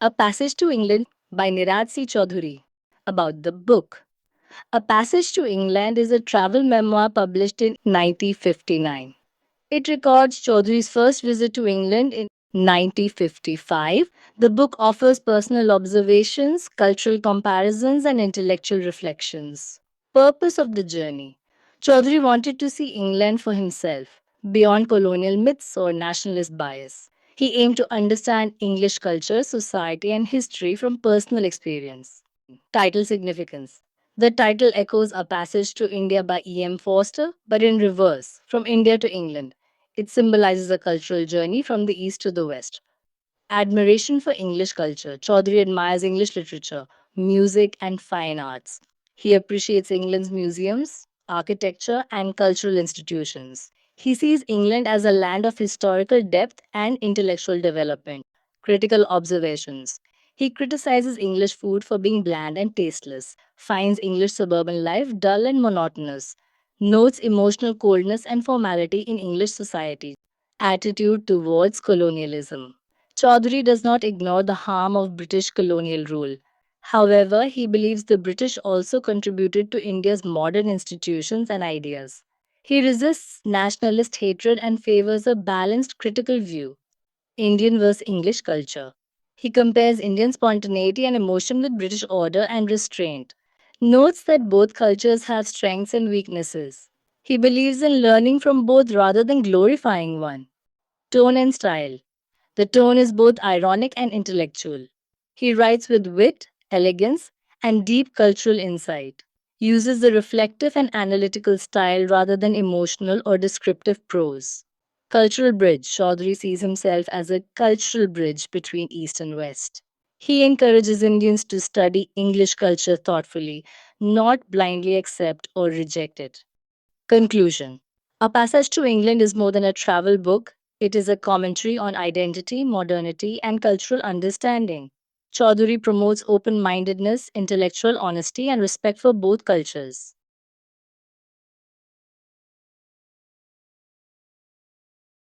A Passage to England by Nirad Choudhury. About the book. A Passage to England is a travel memoir published in 1959. It records Chaudhury's first visit to England in 1955. The book offers personal observations, cultural comparisons, and intellectual reflections. Purpose of the journey. Chaudhury wanted to see England for himself, beyond colonial myths or nationalist bias. He aimed to understand English culture, society, and history from personal experience. Title significance. The title echoes A Passage to India by E.M. Forster, but in reverse, from India to England. It symbolizes a cultural journey from the east to the west. Admiration for English culture. Chaudhary admires English literature, music, and fine arts. He appreciates England's museums, architecture, and cultural institutions. He sees England as a land of historical depth and intellectual development. Critical observations. He criticizes English food for being bland and tasteless, finds English suburban life dull and monotonous, notes emotional coldness and formality in English society. Attitude towards colonialism. Chaudhary does not ignore the harm of British colonial rule. However, he believes the British also contributed to India's modern institutions and ideas. He resists nationalist hatred and favors a balanced critical view. Indian versus English culture. He compares Indian spontaneity and emotion with British order and restraint. Notes that both cultures have strengths and weaknesses. He believes in learning from both rather than glorifying one. Tone and style. The tone is both ironic and intellectual. He writes with wit, elegance, and deep cultural insight. Uses the reflective and analytical style rather than emotional or descriptive prose. Cultural bridge. Chaudhary sees himself as a cultural bridge between East and West. He encourages Indians to study English culture thoughtfully, not blindly accept or reject it. Conclusion. A Passage to England is more than a travel book, it is a commentary on identity, modernity, and cultural understanding. Chaudhary promotes open mindedness, intellectual honesty, and respect for both cultures.